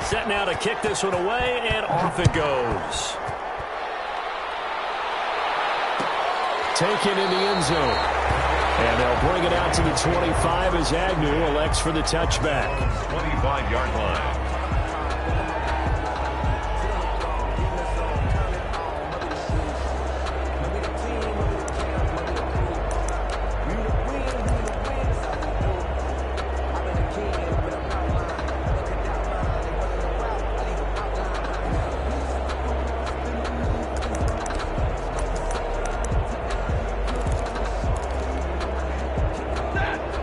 Set now to kick this one away, and off it goes. Taken in the end zone. And they'll bring it out to the 25 as Agnew elects for the touchback. 25-yard line.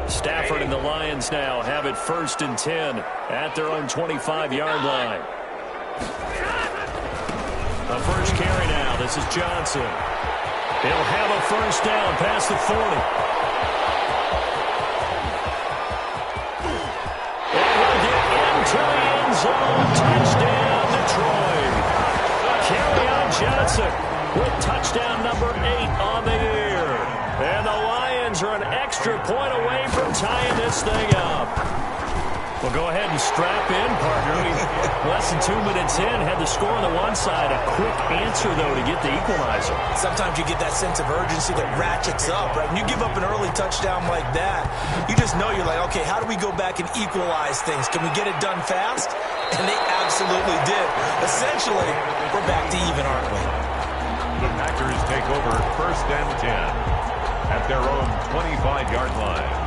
Stafford and the Lions now have it 1st and 10 at their own 25-yard line. A first carry now. This is Johnson. He'll have a first down past the 40. And he'll get into the end zone. Touchdown, Detroit. Carry on Johnson with touchdown number 8 on the year. And the Lions are an extra point away from tying this thing up. Well, go ahead and strap in, partner. Less than 2 minutes in, had the score on the one side. A quick answer, though, to get the equalizer. Sometimes you get that sense of urgency that ratchets up, right? When you give up an early touchdown like that, you just know you're like, okay, how do we go back and equalize things? Can we get it done fast? And they absolutely did. Essentially, we're back to even, aren't we? The Packers take over 1st and 10. At their own 25-yard line.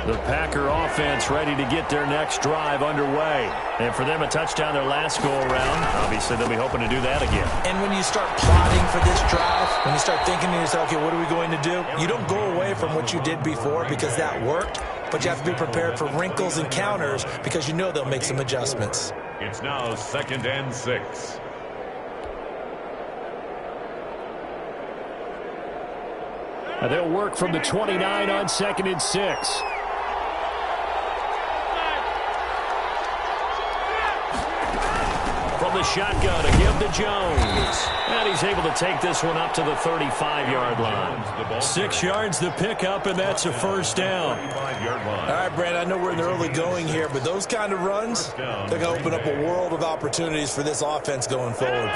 The Packer offense ready to get their next drive underway. And for them, a touchdown their last go-around. Obviously, they'll be hoping to do that again. And when you start plotting for this drive, when you start thinking to yourself, okay, what are we going to do? You don't go away from what you did before because that worked. But you have to be prepared for wrinkles and counters because you know they'll make some adjustments. It's now 2nd and 6. They'll work from the 29 on 2nd and 6. From the shotgun, a give to Jones. And he's able to take this one up to the 35-yard line. 6 yards the pickup, and that's a first down. All right, Brad, I know we're in the early going here, but those kind of runs, they're going to open up a world of opportunities for this offense going forward.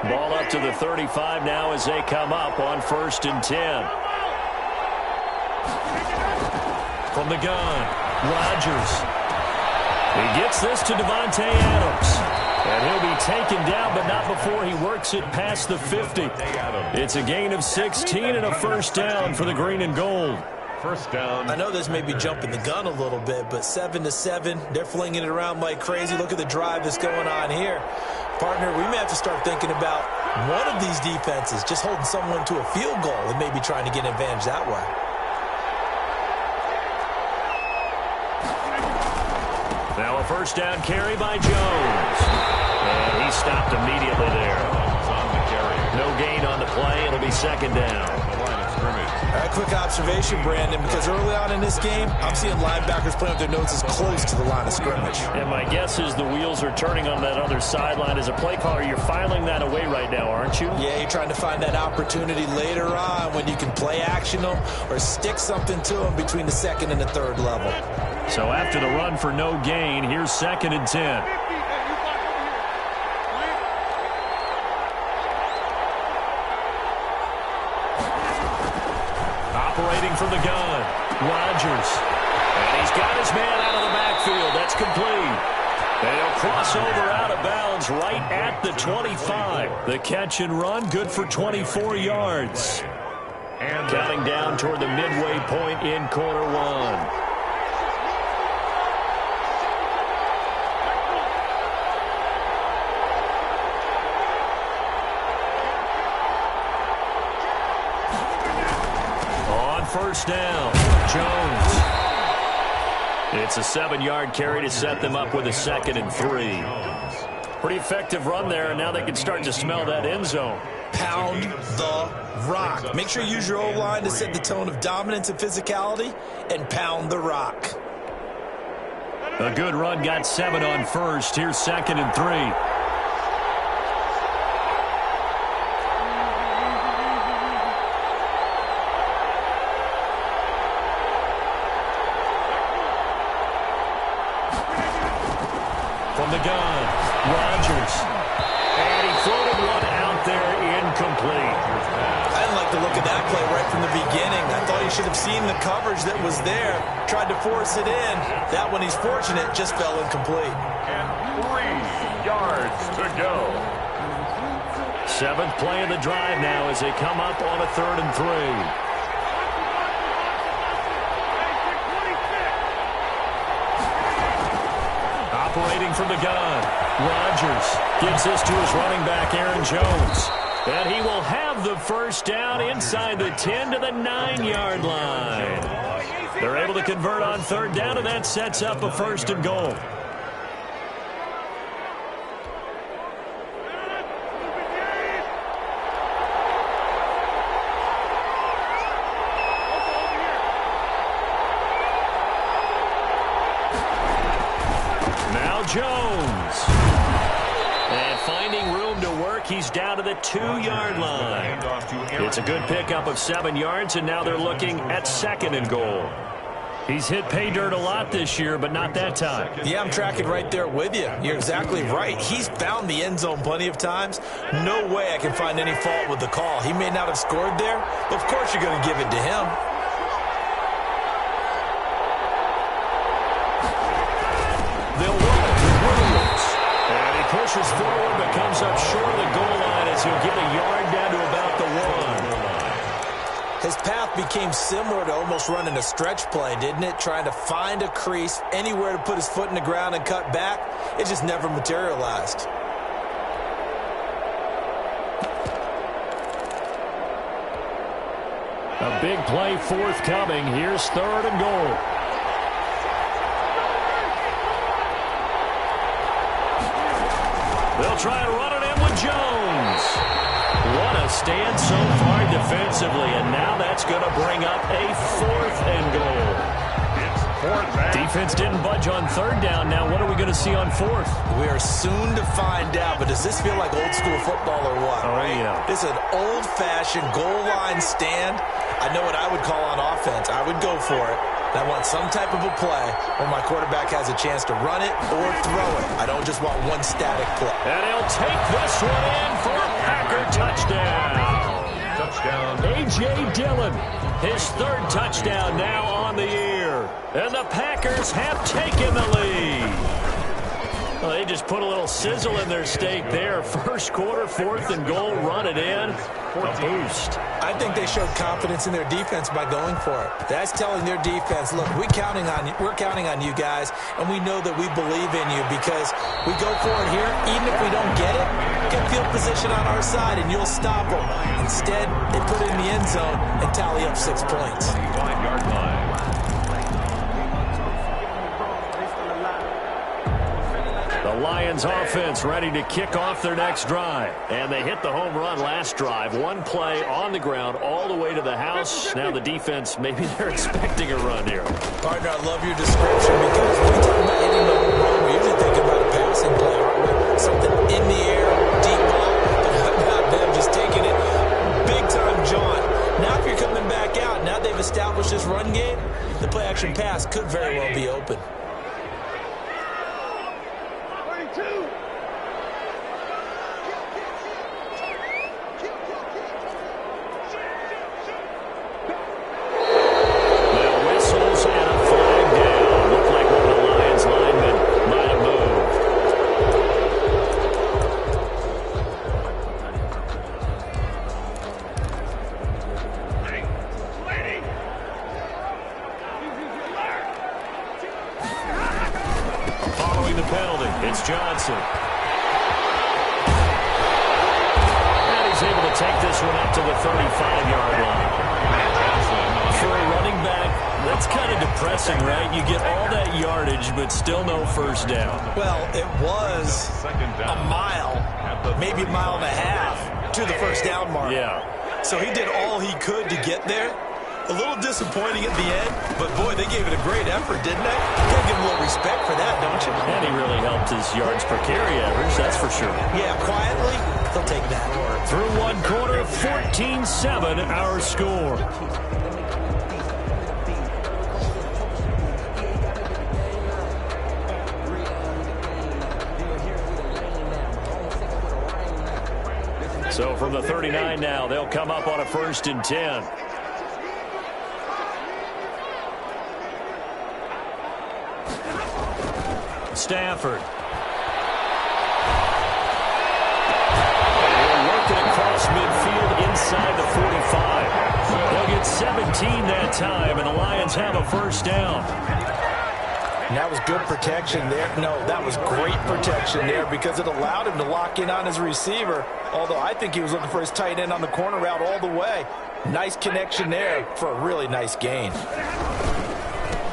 Ball up to the 35 now as they come up on 1st and 10. From the gun, Rodgers. He gets this to Devontae Adams. And he'll be taken down, but not before he works it past the 50. It's a gain of 16 and a first down for the green and gold. First down. I know this may be jumping the gun a little bit, but 7-7, they're flinging it around like crazy. Look at the drive that's going on here. Partner, we may have to start thinking about one of these defenses just holding someone to a field goal and maybe trying to get an advantage that way. Now a first down carry by Jones. And he stopped immediately there. No gain on the play. It'll be 2nd down. A quick observation, Brandon, because early on in this game, I'm seeing linebackers playing with their noses close to the line of scrimmage. And my guess is the wheels are turning on that other sideline. As a play caller, you're filing that away right now, aren't you? Yeah, you're trying to find that opportunity later on when you can play action them or stick something to them between the 2nd and the 3rd level. So after the run for no gain, here's 2nd and 10. Operating from the gun, Rodgers. And he's got his man out of the backfield. That's complete. They'll cross over out of bounds right at the 25. The catch and run, good for 24 yards. And counting down toward the midway point in quarter one. First down, Jones. It's a 7-yard carry to set them up with a 2nd and 3. Pretty effective run there, and now they can start to smell that end zone. Pound the rock. Make sure you use your O-line to set the tone of dominance and physicality, and pound the rock. A good run got 7 on first. Here's 2nd and 3. Rodgers. And he floated one out there incomplete. I didn't like the look of that play right from the beginning. I thought he should have seen the coverage that was there, tried to force it in. That one, he's fortunate, just fell incomplete. And 3 yards to go. 7th play of the drive now as they come up on a 3rd and 3. Operating from the gun, Rodgers gives this to his running back, Aaron Jones. And he will have the first down inside the 10 to the 9-yard line. They're able to convert on 3rd down, and that sets up a 1st and goal. Now Jones. And finding room to work, he's down to the 2-yard line. It's a good pickup of 7 yards, and now they're looking at 2nd and goal. He's hit pay dirt a lot this year, but not that time. Yeah, I'm tracking right there with you. You're exactly right. He's found the end zone plenty of times. No way I can find any fault with the call. He may not have scored there, but of course you're going to give it to him. They'll run it with Williams. And he pushes forward, but comes up short of the goal line as he'll get a yard down to about the 1. His path became similar to almost running a stretch play, didn't it? Trying to find a crease, anywhere to put his foot in the ground and cut back. It just never materialized. A big play forthcoming. Here's 3rd and goal. They'll try and run it in with Jones. What a stand so far defensively, and now that's going to bring up a 4th and goal. It's 4th down. Defense didn't budge on 3rd down. Now what are we going to see on 4th? We are soon to find out, but does this feel like old school football or what? Oh, right? yeah. This is an old-fashioned goal line stand. I know what I would call on offense. I would go for it. I want some type of a play where my quarterback has a chance to run it or throw it. I don't just want one static play. And he'll take this one in for a Packer touchdown. Touchdown. A.J. Dillon, his 3rd touchdown now on the year. And the Packers have taken the lead. Well, they just put a little sizzle in their steak there. First quarter, 4th and goal, run it in. A boost. I think they showed confidence in their defense by going for it. That's telling their defense, look, we're counting on you guys, and we know that we believe in you because we go for it here. Even if we don't get it, get field position on our side, and you'll stop them. Instead, they put it in the end zone and tally up 6 points. 25-yard line. The Lions offense ready to kick off their next drive. And they hit the home run last drive. One play on the ground all the way to the house. Now the defense, maybe they're expecting a run here. Partner, I love your description because when we talk about hitting the home run, we're usually thinking about a passing play, aren't we? Something in the air, deep ball, but how about them just taking it big time, John? Now if you're coming back out, now they've established this run game, the play-action pass could very well be open. First down. Well, it was a mile, maybe a mile and a half to the first down mark. Yeah. So he did all he could to get there. A little disappointing at the end, but boy, they gave it a great effort, didn't they? You gotta give him a little respect for that, don't you? And he really helped his yards per carry average, that's for sure. Yeah, quietly, they'll take that. Through one quarter, 14-7 our score. So from the 39 now, they'll come up on a 1st and 10. Stafford. They'll work it across midfield inside the 45. They'll get 17 that time, and the Lions have a 1st down. And that was good protection there. No, that was great protection there because it allowed him to lock in on his receiver, although I think he was looking for his tight end on the corner route all the way. Nice connection there for a really nice gain.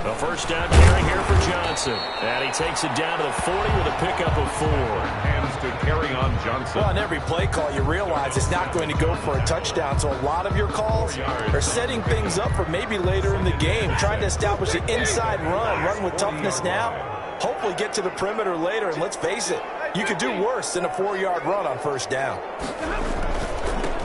The 1st down carry here for Johnson. And he takes it down to the 40 with a pickup of 4. Hands to carry on Johnson. Well, on every play call, you realize it's not going to go for a touchdown. So a lot of your calls are setting things up for maybe later in the game, trying to establish an inside run with toughness now, hopefully get to the perimeter later. And let's face it, you could do worse than a 4-yard run on 1st down.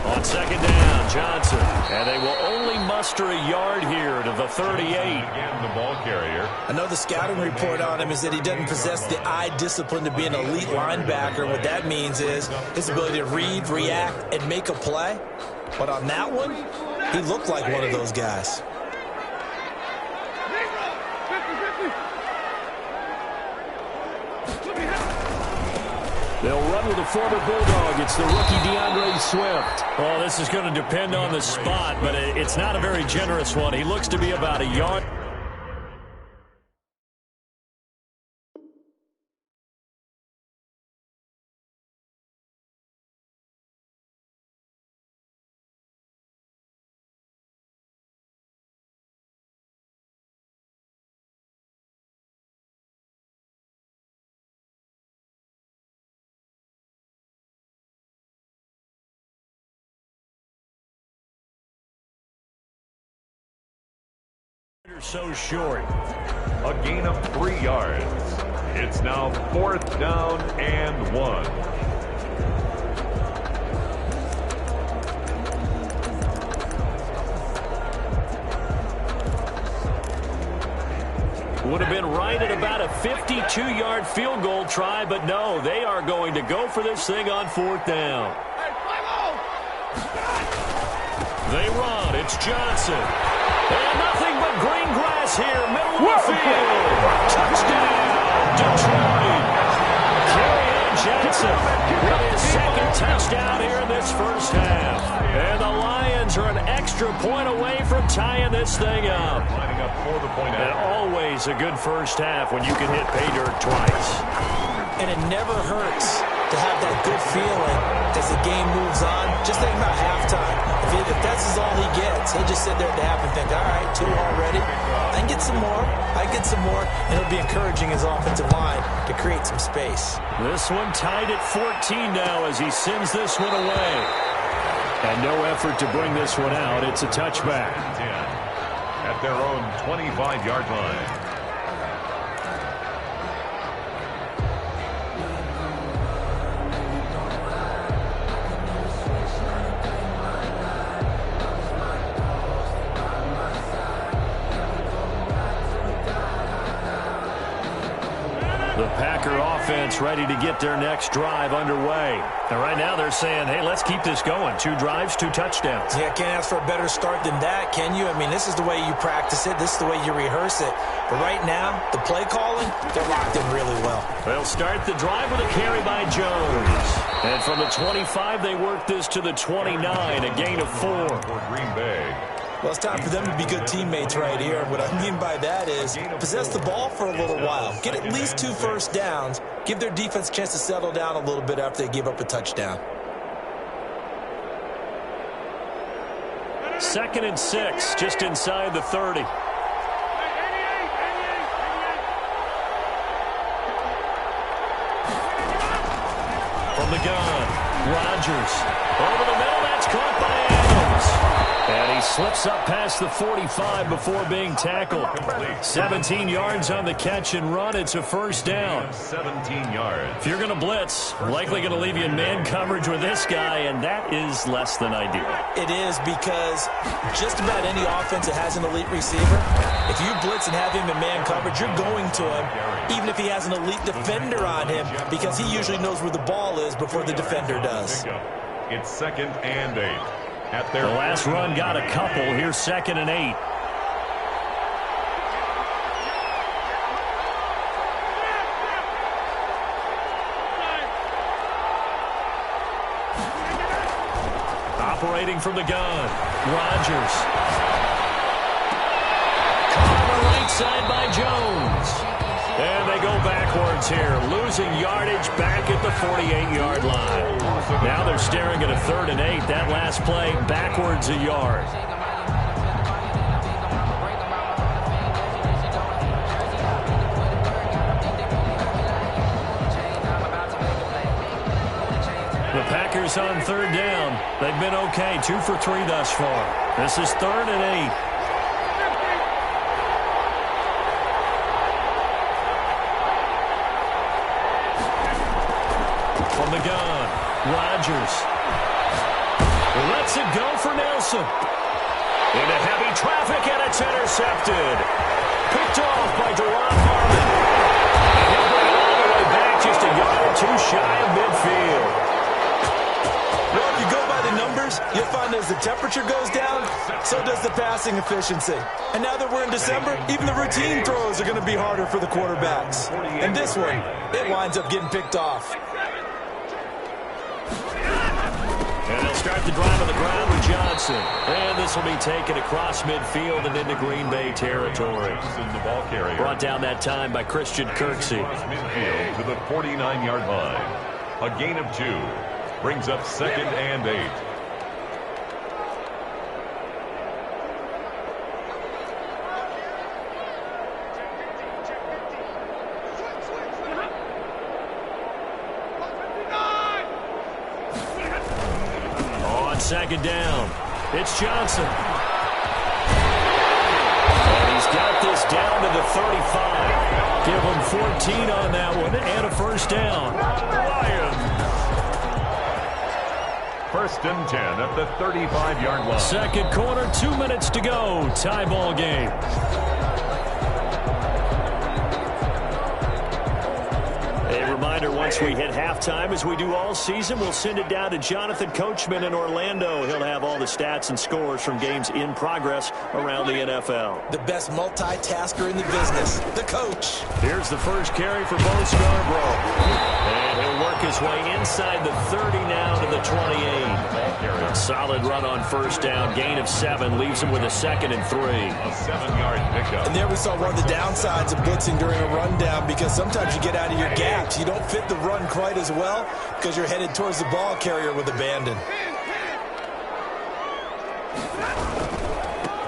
On 2nd down, Johnson. And they will only muster a yard here to the 38. Again, the ball carrier. I know the scouting report on him is that he doesn't possess the eye discipline to be an elite linebacker. What that means is his ability to read, react, and make a play. But on that one, he looked like one of those guys. They'll run with a former Bulldog. It's the rookie DeAndre Swift. Oh, this is going to depend on the spot, but it's not a very generous one. He looks to be about a yard. So short. A gain of 3 yards. It's now 4th down and 1. Would have been right at about a 52-yard field goal try, but no, they are going to go for this thing on 4th down. They run. It's Johnson. And nothing but green grass here, middle of the field. Touchdown, Detroit. Kerryon Johnson with his 2nd touchdown here in this 1st half. And the Lions are an extra point away from tying this thing up. Lining up for the point And out. always a good 1st half when you can hit pay dirt twice. And it never hurts to have that good feeling as the game moves on. Just think about halftime. If that's all he gets, he'll just sit there at the half and think, all right, 2 already. I can get some more. And it'll be encouraging his offensive line to create some space. This one tied at 14 now as he sends this one away. And no effort to bring this one out. It's a touchback. 10 at their own 25-yard line. The Packer offense ready to get their next drive underway. And right now they're saying, hey, let's keep this going. 2 drives, 2 touchdowns. Yeah, can't ask for a better start than that, can you? I mean, this is the way you practice it. This is the way you rehearse it. But right now, the play calling, they're locked in really well. They'll start the drive with a carry by Jones. And from the 25, they work this to the 29, a gain of 4. For Green Bay. Well, it's time for them to be good teammates right here. What I mean by that is possess the ball for a little while. Get at least 2 first downs. Give their defense a chance to settle down a little bit after they give up a touchdown. 2nd and 6, just inside the 30. From the gun, Rodgers. Over the middle, that's caught by Adams. And he slips up past the 45 before being tackled. 17 yards on the catch and run. It's a 1st down. 17 yards. If you're going to blitz, likely going to leave you in man coverage with this guy, and that is less than ideal. It is because just about any offense that has an elite receiver, if you blitz and have him in man coverage, you're going to him, even if he has an elite defender on him, because he usually knows where the ball is before the defender does. It's 2nd and 8. At their the last run got a couple. Here's 2nd and 8. Operating from the gun, Rodgers. Caught on the right side by Jones. And they go backwards here, losing yardage back at the 48-yard line. Now they're staring at a 3rd and 8. That last play, backwards a yard. The Packers on 3rd down. They've been okay, 2 for 3 thus far. This is 3rd and 8. From the gun, Rodgers lets it go for Nelson. Into heavy traffic, and it's intercepted. Picked off by Deron Harmon. And he'll bring it all the way back, just a yard or 2 shy of midfield. Well, if you go by the numbers, you'll find as the temperature goes down, so does the passing efficiency. And now that we're in December, even the routine throws are going to be harder for the quarterbacks. And this one, it winds up getting picked off. And they'll start the drive on the ground with Johnson. And this will be taken across midfield and into Green Bay territory. The ball carrier. Brought down that time by Christian Kirksey. Midfield to the 49-yard line. A gain of 2. Brings up 2nd and 8. On 2nd down, it's Johnson. And he's got this down to the 35. Give him 14 on that one and a 1st down. Lions. 1st and 10 at the 35-yard line. 2nd quarter, 2 minutes to go. Tie ball game. A reminder, once we hit halftime, as we do all season, we'll send it down to Jonathan Coachman in Orlando. He'll have all the stats and scores from games in progress around the NFL. The best multitasker in the business, the coach. Here's the first carry for Bo Scarborough. And he'll work his way inside the 30 now to the 28. A solid run on 1st down. Gain of 7 leaves him with a 2nd and 3. A 7-yard pickup. And there we saw one of the downsides of blitzing during a rundown, because sometimes you get out of your gaps. You don't fit the run quite as well because you're headed towards the ball carrier with abandon.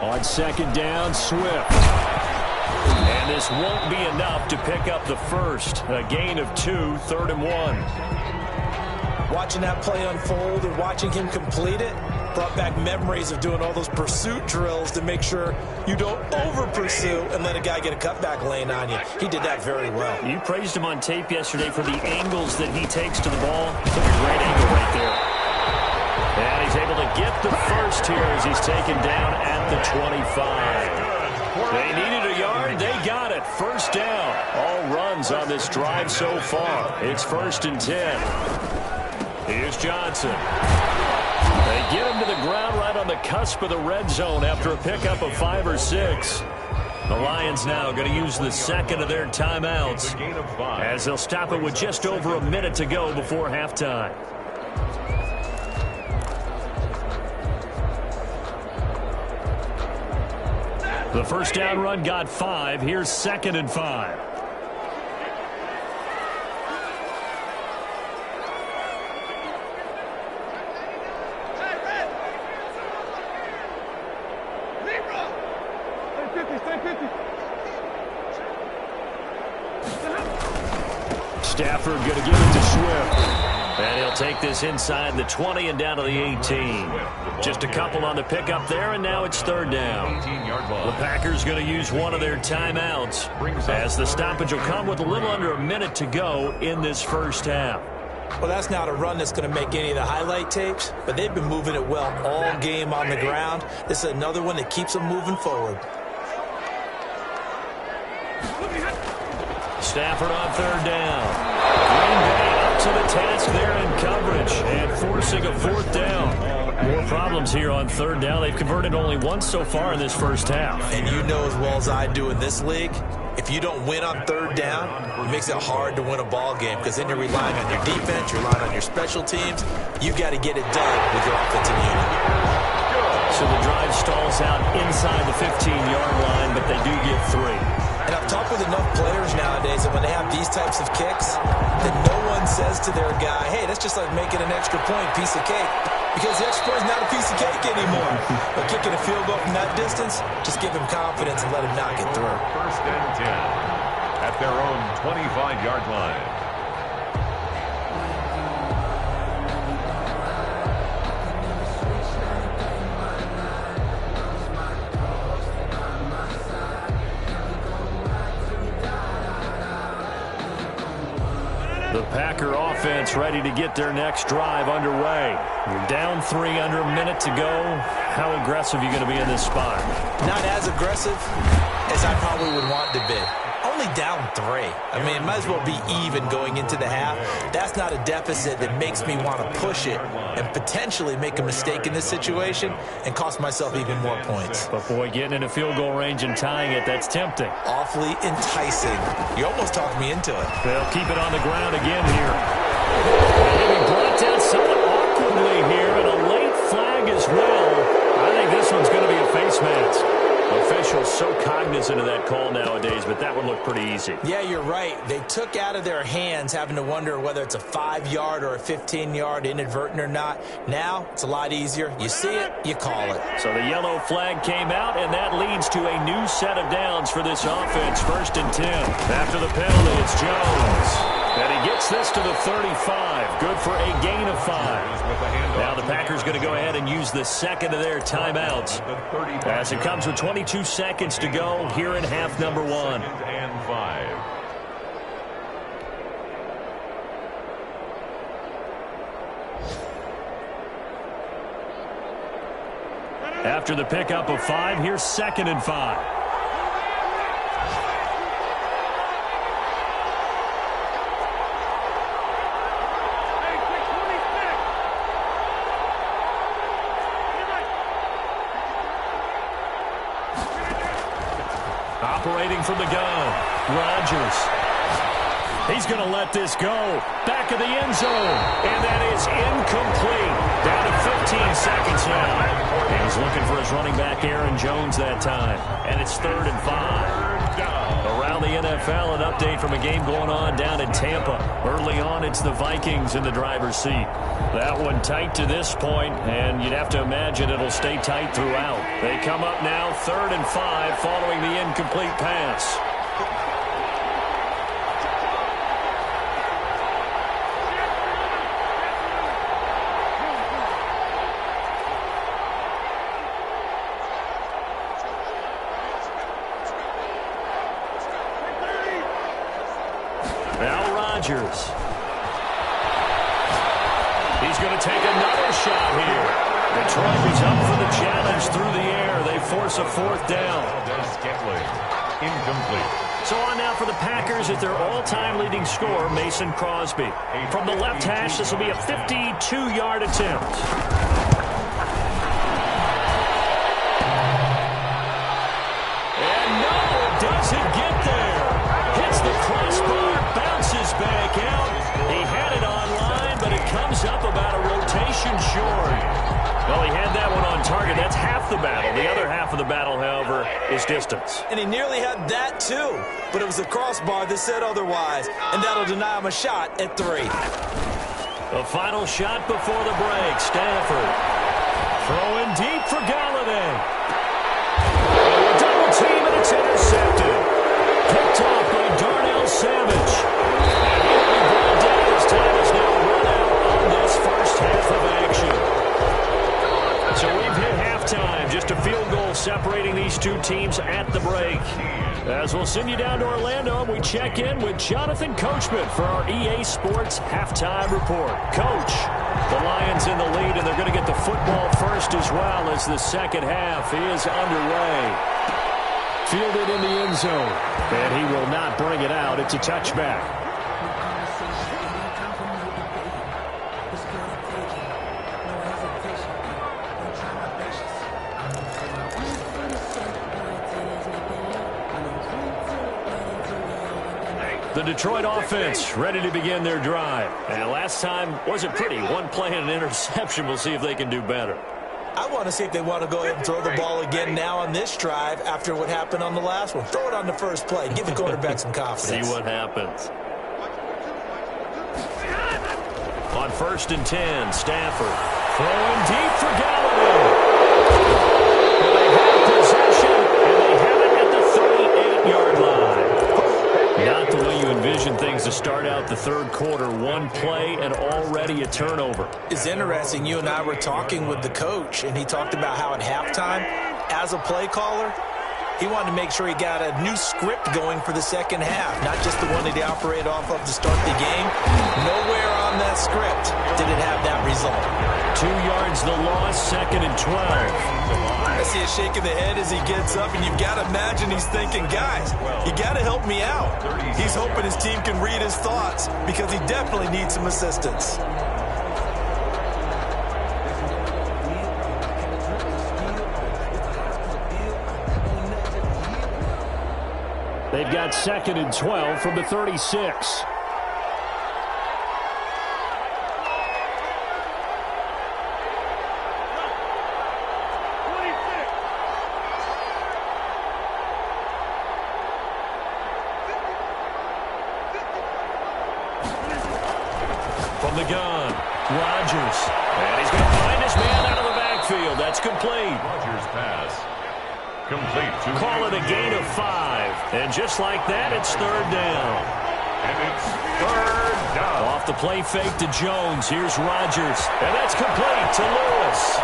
On 2nd down, Swift. And this won't be enough to pick up the 1st. A gain of 2, 3rd and 1. Watching that play unfold and watching him complete it brought back memories of doing all those pursuit drills to make sure you don't over-pursue and let a guy get a cutback lane on you. He did that very well. You praised him on tape yesterday for the angles that he takes to the ball. He took a great angle right there. And he's able to get the 1st here as he's taken down at the 25. They needed a yard. They got it. 1st down. All runs on this drive so far. It's 1st and 10. Here's Johnson. They get him to the ground right on the cusp of the red zone after a pickup of 5 or 6. The Lions now going to use the 2nd of their timeouts as they'll stop it with just over a minute to go before halftime. The 1st down run got 5. Here's 2nd and 5. Stafford going to give it to Swift. And he'll take this inside the 20 and down to the 18. Just a couple on the pickup there, and now it's 3rd down. The Packers going to use one of their timeouts as the stoppage will come with a little under a minute to go in this 1st half. Well, that's not a run that's going to make any of the highlight tapes, but they've been moving it well all game on the ground. This is another one that keeps them moving forward. Stafford on 3rd down. Green Bay to the task there in coverage and forcing a fourth down. More problems here on third down. They've converted only once so far in this first half. And you know as well as I do in this league, if you don't win on third down, it makes it hard to win a ball game because then you're relying on your defense, you're relying on your special teams. You've got to get it done with your offensive unit. So the drive stalls out inside the 15-yard line, but they do get 3. And I've talked with enough players nowadays that when they have these types of kicks, that no one says to their guy, hey, that's just like making an extra point, piece of cake. Because the extra point is not a piece of cake anymore. But kicking a field goal from that distance, just give him confidence and let him knock it through. First and 10 at their own 25-yard line. The Packer offense ready to get their next drive underway. You're down 3 under a minute to go. How aggressive are you going to be in this spot? Not as aggressive as I probably would want to be. Only down 3. I mean, it might as well be even going into the half. That's not a deficit that makes me want to push it and potentially make a mistake in this situation and cost myself even more points. But boy, getting into field goal range and tying it, that's tempting. Awfully enticing. You almost talked me into it. They'll keep it on the ground again here. Maybe brought down somewhat awkwardly here, and a late flag as well. I think this one's going to be a face mask. Officials so cognizant of that call nowadays, but that would look pretty easy. Yeah, you're right. They took out of their hands having to wonder whether it's a 5-yard or a 15-yard, inadvertent or not. Now, it's a lot easier. You see it, you call it. So the yellow flag came out, and that leads to a new set of downs for this offense. 1st and 10. After the penalty, it's Jones. And he gets this to the 35. Good for a gain of 5. Now the Packers going to go ahead and use the second of their timeouts as it comes with 22 seconds to go here in half number 1. And 5. After the pickup of 5, here's 2nd and 5. Operating from the gun, Rodgers. He's going to let this go. Back of the end zone. And that is incomplete. Down to 15 seconds now. And he's looking for his running back, Aaron Jones, that time. And it's 3rd and 5. Around the NFL, an update from a game going on down in Tampa. Early on, it's the Vikings in the driver's seat. That one tight to this point, and you'd have to imagine it'll stay tight throughout. They come up now 3rd and 5 following the incomplete pass. Now Rodgers. He's going to take another shot here. Detroit is up for the challenge through the air. They force a 4th down. Incomplete. So on now for the Packers at their all-time leading scorer, Mason Crosby. From the left hash, this will be a 52-yard attempt. And no, it doesn't get there. Hits the crossbar, bounces back out. He had it online, but it comes up about a rotation short. Well, he had that one on target. That's half the battle. The other half of the battle, however, is distance. And he nearly had that, too. But it was the crossbar that said otherwise. And that'll deny him a shot at 3. The final shot before the break. Stafford throwing deep for Galladay. Double team, and it's intercepted. Picked off by Darnell Savage. And he'll be brought down as time is now run out on this first half of action. So we've hit halftime. Just a field goal separating these two teams at the break. As we'll send you down to Orlando, we check in with Jonathan Coachman for our EA Sports Halftime Report. Coach, the Lions in the lead, and they're going to get the football first as well as the second half is underway. Fielded in the end zone, and he will not bring it out. It's a touchback. The Detroit offense ready to begin their drive. And last time wasn't pretty. One play and an interception. We'll see if they can do better. I want to see if they want to go ahead and throw the ball again now on this drive after what happened on the last one. Throw it on the first play. Give the quarterback some confidence. See what happens. On 1st and 10, Stafford throwing deep for Galladay. They have possession, and they have it at the 38-yard line. Not the way you envision things to start out the third quarter. One play and already a turnover. It's interesting. You and I were talking with the coach, and he talked about how at halftime, as a play caller, he wanted to make sure he got a new script going for the second half, not just the one that he operated off of to start the game. Nowhere on that script did it have that result. 2 yards the loss, 2nd and 12. I see a shake of the head as he gets up, and you've got to imagine he's thinking, guys, you got to help me out. He's hoping his team can read his thoughts because he definitely needs some assistance. They've got 2nd and 12 from the 36. From the gun, Rodgers. And he's going to find his man out of the backfield. That's complete. Rodgers pass. Complete. Call it a gain of 5. And just like that, it's 3rd down. And it's 3rd down. Off the play fake to Jones. Here's Rodgers. And that's complete to Lewis.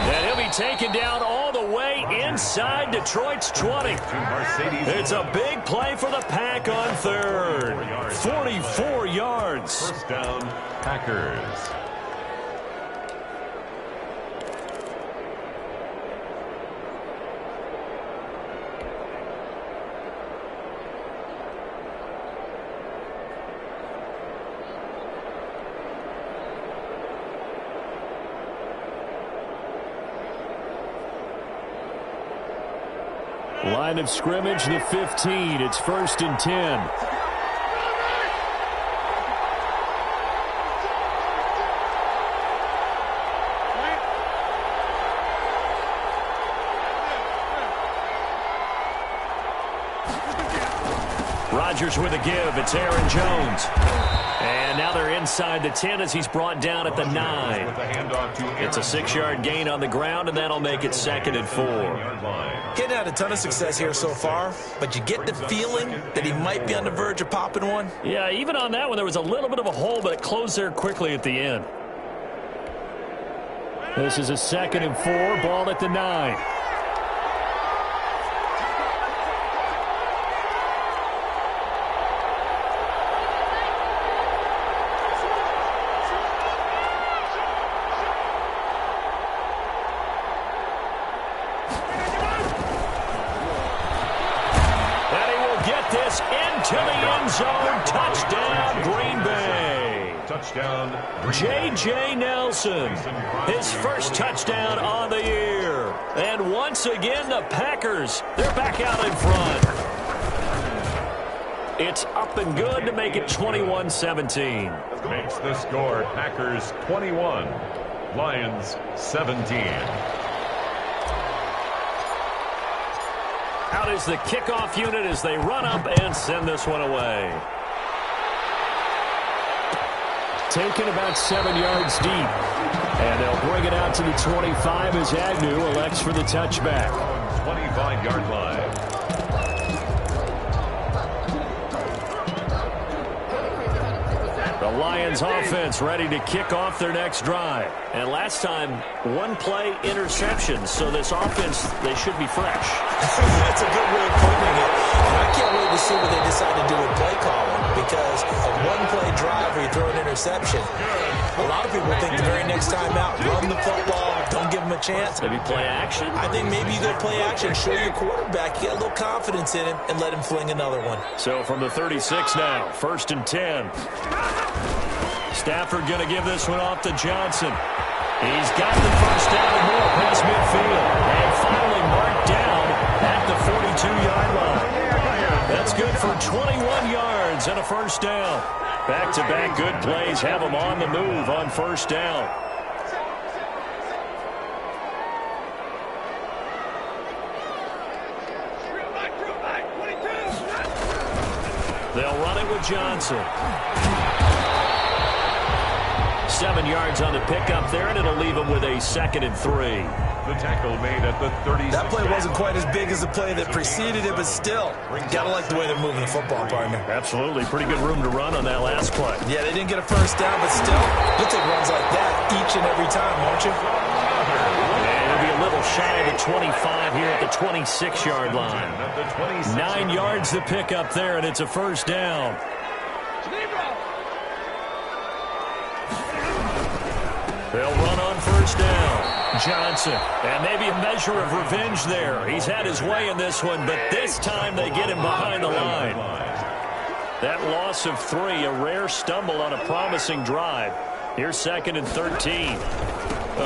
And he'll be taken down all the way inside Detroit's 20. It's a big play for the Pack on 3rd. 44 yards. 1st down, Packers. Line of scrimmage, the 15. It's 1st and 10. Rodgers with a give. It's Aaron Jones. And now they're inside the 10 as he's brought down at the 9. It's a 6-yard gain on the ground, and that'll make it 2nd and 4. Getting had a ton of success here so far, but you get the feeling that he might be on the verge of popping one. Yeah, even on that one, there was a little bit of a hole, but it closed there quickly at the end. This is a 2nd and 4, ball at the 9. To the end zone, touchdown, Green Bay. Touchdown, J.J. Nelson, his first touchdown on the year. And once again, the Packers, they're back out in front. It's up and good to make it 21-17. Makes the score Packers 21, Lions 17. Out is the kickoff unit as they run up and send this one away. Taken about 7 yards deep. And they'll bring it out to the 25 as Agnew elects for the touchback. 25-yard line. The Lions offense ready to kick off their next drive. And last time, one play interception. So this offense, they should be fresh. That's a good way of putting it. And I can't wait to see what they decide to do with play calling, because a one-play drive where you throw an interception, a lot of people think the very next time out, run the football, don't give them a chance. Maybe play action? I think maybe you go play action, show your quarterback, you got a little confidence in him, and let him fling another one. So from the 36 now, 1st and 10. Stafford going to give this one off to Johnson. He's got the first down and more past midfield. And finally marked down at the 42-yard line. That's That's good for 21 yards and a first down. Back-to-back good plays have them on the move on first down. They'll run it with Johnson. 7 yards on the pickup there, and it'll leave them with a 2nd and 3. The tackle made at the 36. That play wasn't quite as big as the play that preceded it, but still, gotta like the way they're moving the football, partner. Absolutely. Pretty good room to run on that last play. Yeah, they didn't get a first down, but still, you'll take runs like that each and every time, won't you? And it'll be a little shy of the 25 here at the 26-yard line. 9 yards to pick up there, and it's a first down. They'll run on first down. Johnson, and maybe a measure of revenge there. He's had his way in this one, but this time they get him behind the line. That loss of 3, a rare stumble on a promising drive. Here's 2nd and 13.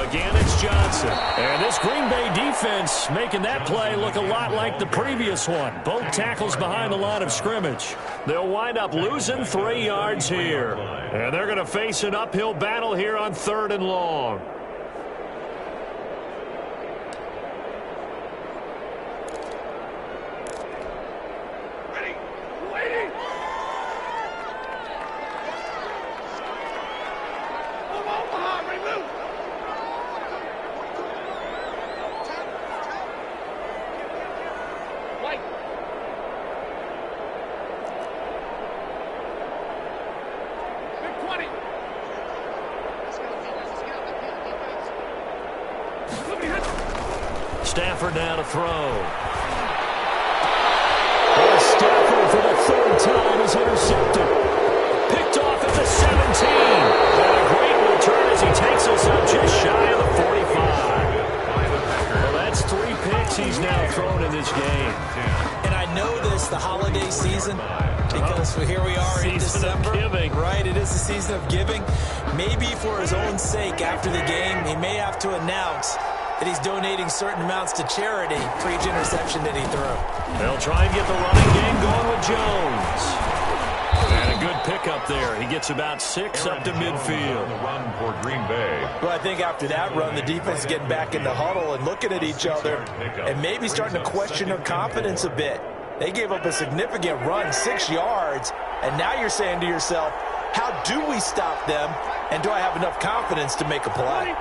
Again, it's Johnson. And this Green Bay defense making that play look a lot like the previous one. Both tackles behind the line of scrimmage. They'll wind up losing 3 yards here. And they're going to face an uphill battle here on 3rd and long. Stafford now to throw. Stafford for the 3rd time is intercepted. Picked off at the 17. And a great return as he takes us up just shy of the 45. Well, that's 3 picks he's now thrown in this game. And I know this, the holiday season, because here we are in December. Giving. Right, it is the season of giving. Maybe for his own sake after the game, he may have to announce that he's donating certain amounts to charity for each interception that he threw. They'll try and get the running game going with Jones. And a good pickup there. He gets about 6 up to midfield. The run for Green Bay. Well, I think after that run, the defense is getting back in the huddle and looking at each other and maybe starting to question their confidence a bit. They gave up a significant run, 6 yards, and now you're saying to yourself, how do we stop them, and do I have enough confidence to make a play?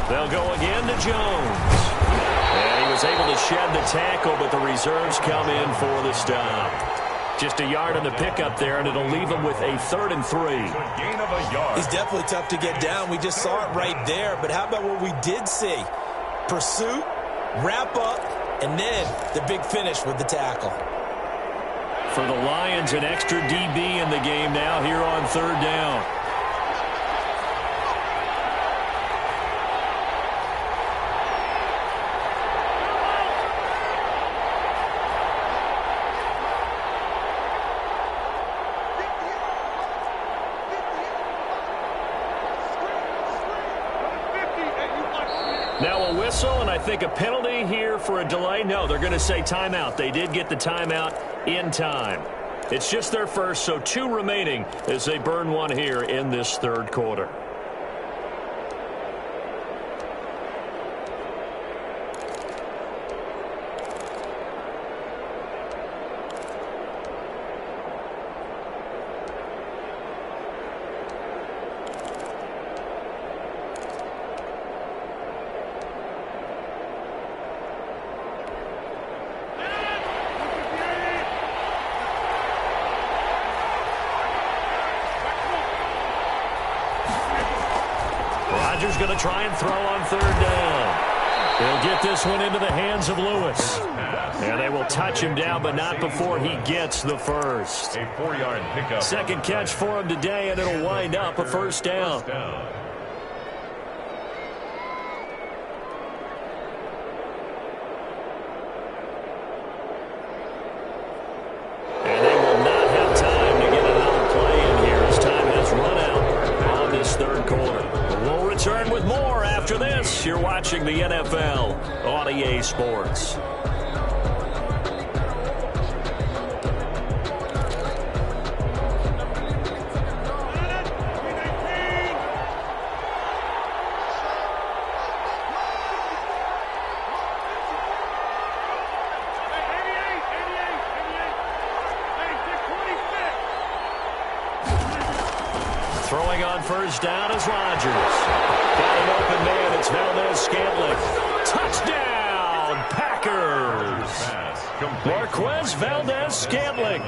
They'll go again to Jones. And he was able to shed the tackle, but the reserves come in for the stop. Just a yard on the pickup there, and it'll leave him with a 3rd and 3. Gain of a yard. He's definitely tough to get down. We just saw it right there. But how about what we did see? Pursuit, wrap up, and then the big finish with the tackle. For the Lions, an extra DB in the game now here on 3rd down. Now a whistle, and I think a penalty here for a delay. No, they're going to say timeout. They did get the timeout in time. It's just their first, so 2 remaining as they burn 1 here in this 3rd quarter. Rodgers going to try and throw on 3rd down. He'll get this one into the hands of Lewis. And they will touch him down, but not before he gets the first. A 4-yard pickup. 2nd catch for him today, and it'll wind up a first down. And they will not have time to get another play in here as time has run out on this 3rd quarter. We'll return with more after this. You're watching watching the NFL on EA Sports. Throwing on first down is Rodgers. Got an open man. It's Valdez-Scantling. Touchdown, Packers. Marquez Valdez-Scantling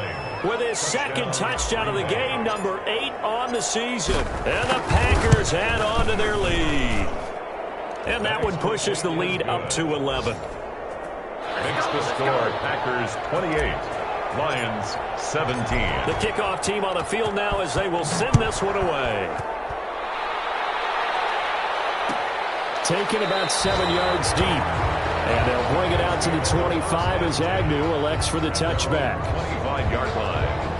with his second touchdown of the game, number 8 on the season. And the Packers add on to their lead. And that one pushes the lead up to 11. Makes the score Packers 28. Lions 17. The kickoff team on the field now as they will send this one away. Taken about 7 yards deep. And they'll bring it out to the 25 as Agnew elects for the touchback. 25-yard line.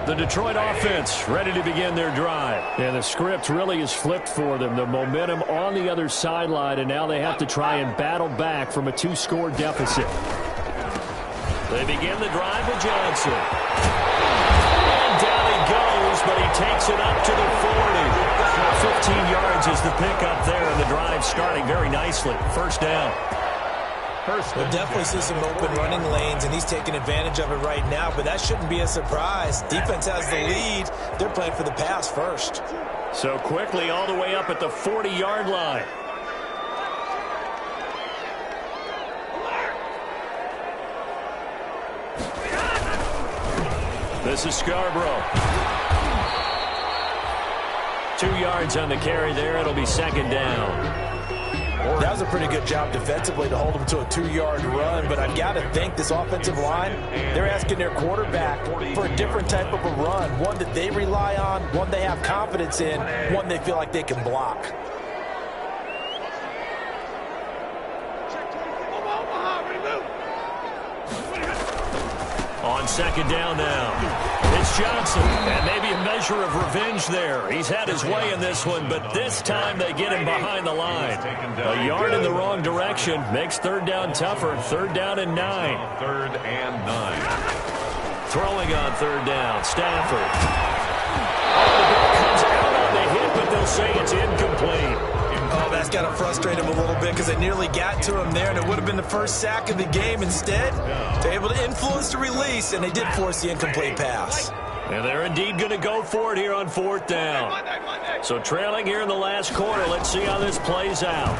The Detroit offense ready to begin their drive. And the script really is flipped for them. The momentum on the other sideline, and now they have to try and battle back from a 2-score deficit. They begin the drive with Johnson. And down he goes, but he takes it up to the 40. 15 yards is the pickup there, and the drive starting very nicely. First down. We'll definitely see some open running lanes, and he's taking advantage of it right now, but that shouldn't be a surprise. Defense has the lead. They're playing for the pass first. So quickly all the way up at the 40-yard line. This is Scarborough. 2 yards on the carry there. It'll be second down. That was a pretty good job defensively to hold them to a 2-yard run, but I've got to think this offensive line, they're asking their quarterback for a different type of a run, one that they rely on, one they have confidence in, one they feel like they can block. On second down now. It's Johnson, and maybe a measure of revenge there. He's had his way in this one, but this time they get him behind the line. A yard in the wrong direction makes third down tougher. Third down and 9. Third and 9. Throwing on third down, Stafford. Oh, the ball comes out on the hit, but they'll say it's incomplete. Oh, that's got to frustrate him a little bit because they nearly got to him there, and it would have been the first sack of the game. Instead, they're able to influence the release, and they did force the incomplete pass. And they're indeed going to go for it here on fourth down. So trailing here in the last quarter, let's see how this plays out.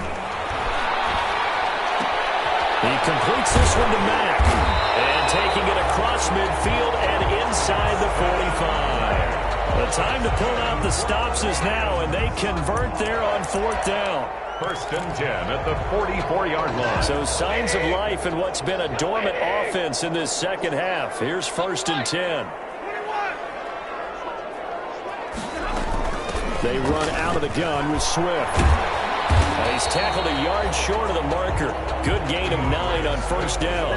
He completes this one to Mack, and taking it across midfield and inside the 45. The time to pull out the stops is now, and they convert there on fourth down. First and 10 at the 44-yard line. So signs of life in what's been a dormant offense in this second half. Here's first and 10. They run out of the gun with Swift. And he's tackled a yard short of the marker. Good gain of 9 on first down.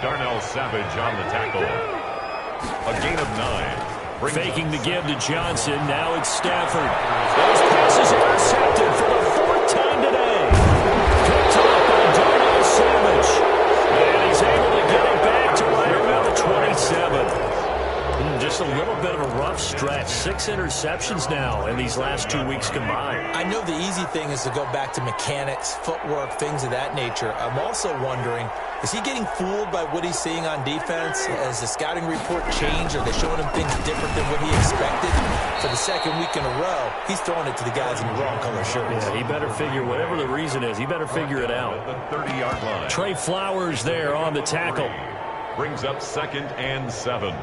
Darnell Savage on the tackle. A gain of 9. Faking the give to Johnson. Now it's Stafford. Those passes intercepted for the 4th time today. Picked up by Darnell Savage. And he's able to get it back to right around the 27. Just a little bit of a rough stretch. 6 interceptions now in these last 2 weeks combined. I know the easy thing is to go back to mechanics, footwork, things of that nature. I'm also wondering, is he getting fooled by what he's seeing on defense? Has the scouting report changed? Are they showing him things different than what he expected? For the second week in a row, he's throwing it to the guys in the wrong color shirts. Yeah, he better figure, whatever the reason is, he better figure it out. The 30-yard line. Trey Flowers there on the tackle. Brings up second and 7.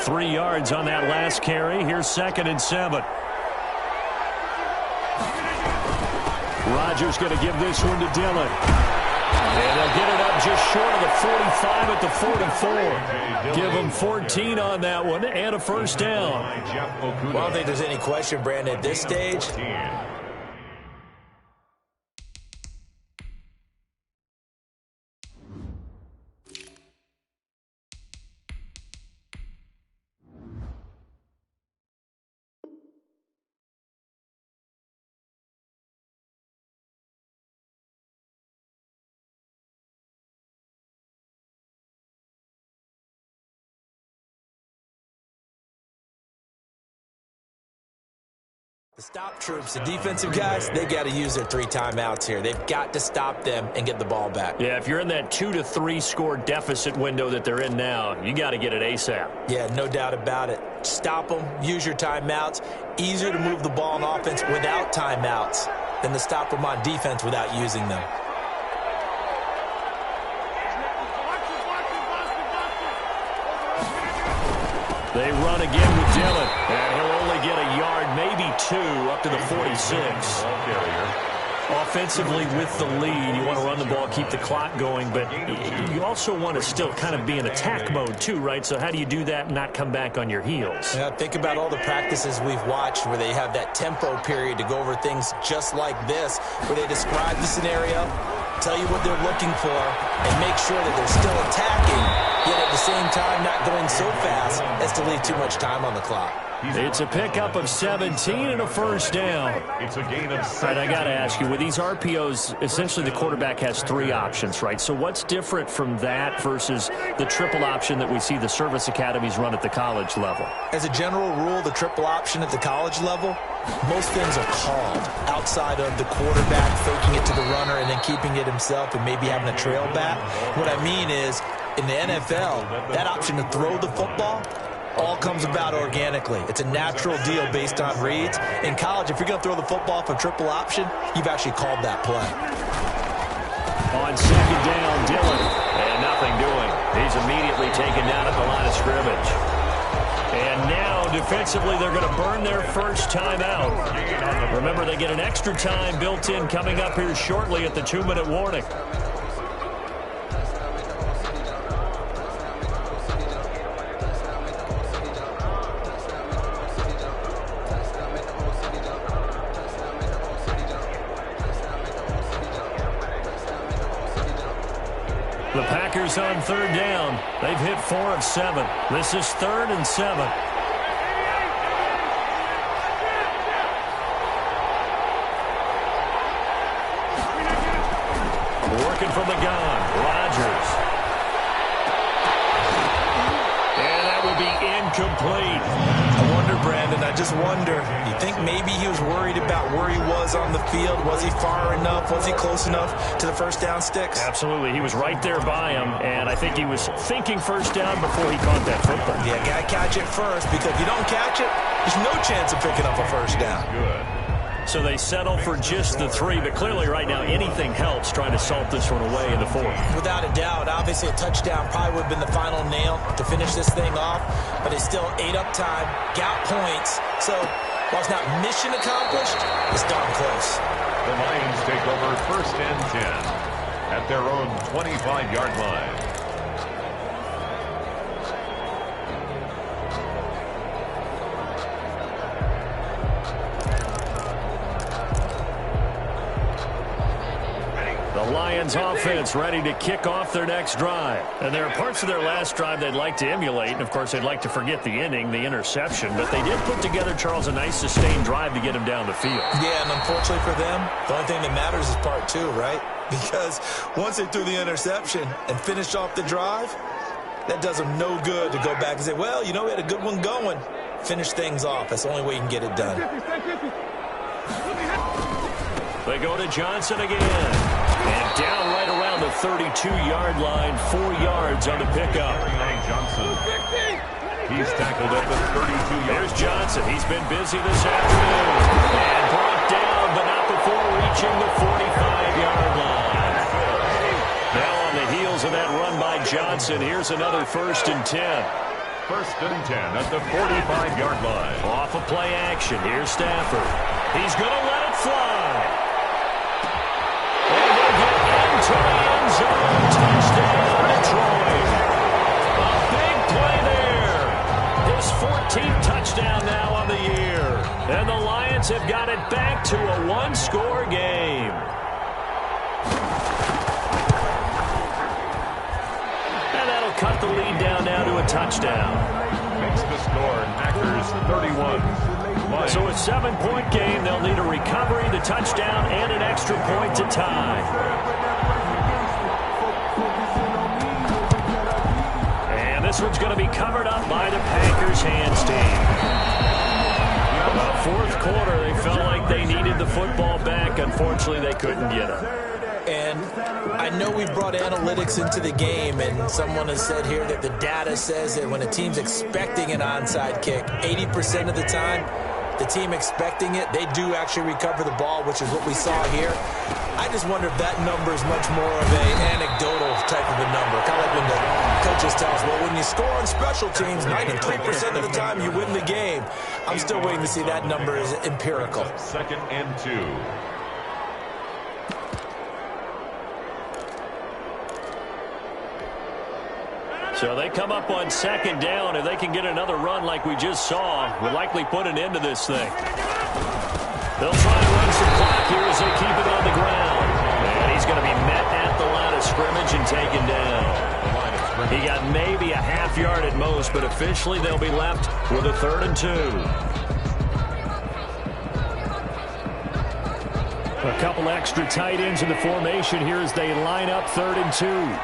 Three yards on that last carry. Here's second and 7. Rodgers going to give this one to Dillon. And they'll get it up just short of the 45 at the 44. Give them 14 on that one and a first down. Well, I don't think there's any question, Brandon, at this stage. The stop troops, the defensive guys, they got to use their 3 timeouts here. They've got to stop them and get the ball back. Yeah, if you're in that 2 to 3 score deficit window that they're in now, you got to get it ASAP. Yeah, no doubt about it. Stop them, use your timeouts. Easier to move the ball on offense without timeouts than to stop them on defense without using them. They run again with Dillon, and he'll only get a yard, maybe 2, up to the 46. Offensively with the lead, you want to run the ball, keep the clock going, but you also want to still kind of be in attack mode too, right? So how do you do that and not come back on your heels? Yeah, think about all the practices we've watched where they have that tempo period to go over things just like this, where they describe the scenario, tell you what they're looking for, and make sure that they're still attacking, yet at the same time not going so fast as to leave too much time on the clock. It's a pickup of 17 and a first down. It's a gain of 7. All right, I got to ask you, with these RPOs, essentially the quarterback has 3 options, right? So what's different from that versus the triple option that we see the service academies run at the college level? As a general rule, the triple option at the college level, most things are called outside of the quarterback faking it to the runner and then keeping it himself and maybe having a trail back. What I mean is, in the NFL, that option to throw the football all comes about organically. It's a natural deal based on reads. In college, if you're going to throw the football for triple option, you've actually called that play. On second down, Dillon, and nothing doing. He's immediately taken down at the line of scrimmage. And now, defensively, they're going to burn their first time out. Remember, they get an extra time built in coming up here shortly at the 2-minute warning. The Packers on third down. They've hit 4 of 7. This is 3rd and 7. Working from the gun, Rodgers. And that will be incomplete. I wonder, Brandon, I just wonder, you think maybe he was worried about where he was on the field? Was he far enough? Was he close enough to the first down sticks? Absolutely. He was right there by him, and I think he was thinking first down before he caught that football. Yeah, got to catch it first, because if you don't catch it, there's no chance of picking up a first down. Good. So they settle for just the 3, but clearly right now anything helps trying to salt this one away in the 4th. Without a doubt, obviously a touchdown probably would have been the final nail to finish this thing off, but it's still ate up time, got points, so while it's not mission accomplished, it's darn close. The Lions take over 1st and 10 at their own 25-yard line. The Lions offense ready to kick off their next drive. And there are parts of their last drive they'd like to emulate. And, of course, they'd like to forget the inning, the interception. But they did put together, Charles, a nice sustained drive to get him down the field. Yeah, and unfortunately for them, the only thing that matters is part 2, right? Because once they threw the interception and finished off the drive, that does them no good to go back and say, well, you know, we had a good one going. Finish things off. That's the only way you can get it done. They go to Johnson again. And down right around the 32-yard line, 4 yards on the pickup. Johnson. He's tackled at the 32-yard line. There's Johnson. He's been busy this afternoon. And brought down, but not before reaching the 45-yard line. Now on the heels of that run by Johnson, here's another 1st and 10. 1st and 10 at the 45-yard line. Off of play action. Here's Stafford. He's going to let it fly. And they get into the end zone. Touchdown, Detroit. cut the lead down now to a touchdown. Makes the score Packers 31. So a 7-point game. They'll need a recovery, the touchdown, and an extra point to tie. And this one's going to be covered up by the Packers hands team. Fourth quarter, they felt like they needed the football back. Unfortunately, they couldn't get it. And I know we brought analytics into the game, and someone has said here that the data says that when a team's expecting an onside kick, 80% of the time, the team expecting it, they do actually recover the ball, which is what we saw here. I just wonder if that number is much more of an anecdotal type of a number. Kind of like when the coaches tell us, well, when you score on special teams, 93% of the time you win the game. I'm still waiting to see that number is empirical. 2nd and 2. So they come up on 2nd down. If they can get another run like we just saw, we'll likely put an end to this thing. They'll try and run some clock here as they keep it on the ground. And he's going to be met at the line of scrimmage and taken down. He got maybe a half yard at most, but officially they'll be left with a 3rd and 2. A couple extra tight ends in the formation here as they line up 3rd and 2.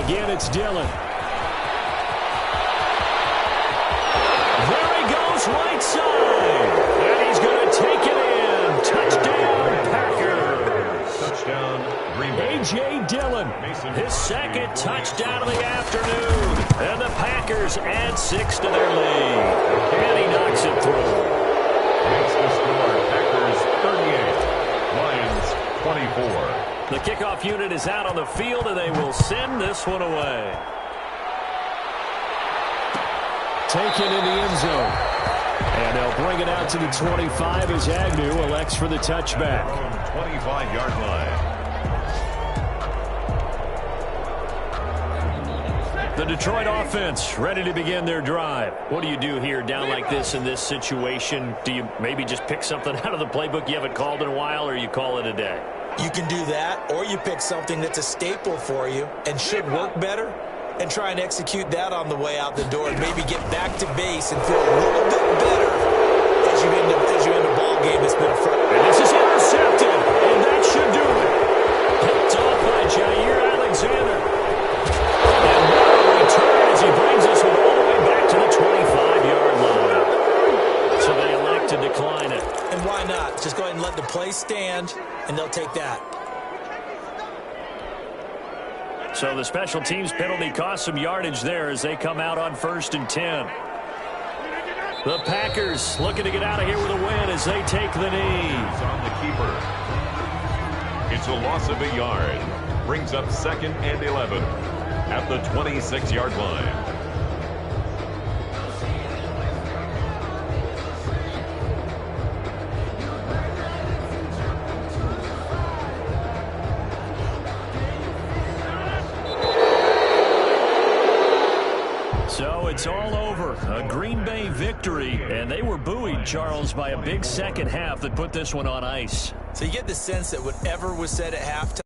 Again, it's Dillon. There he goes, right side. And he's going to take it in. Touchdown, Packers. Touchdown, Green Bay. A.J. Dillon, his 2nd touchdown of the afternoon. And the Packers add 6 to their lead. And he knocks it through. Makes the score Packers 38. Lions 24. The kickoff unit is out on the field, and they will send this one away. Taken in the end zone. And they'll bring it out to the 25 as Agnew elects for the touchback. 25-yard line. The Detroit offense ready to begin their drive. What do you do here down like this in this situation? Do you maybe just pick something out of the playbook you haven't called in a while, or you call it a day? You can do that, or you pick something that's a staple for you and should work better and try and execute that on the way out the door and maybe get back to base and feel a little bit better as you end a ball game that's been a front. And this is intercepted, and that should do it. Picked off by Jair Alexander. And what a return as he brings us all the way back to the 25-yard line. So they elect to decline it. And why not? Just go ahead and let the play stand, and they'll take that. So the special teams penalty cost some yardage there as they come out on 1st and 10. The Packers looking to get out of here with a win as they take the knee. It's on the keeper. It's a loss of a yard. Brings up 2nd and 11 at the 26-yard line. So it's all over. A Green Bay victory, and they were buoyed, Charles, by a big second half that put this one on ice. So you get the sense that whatever was said at halftime,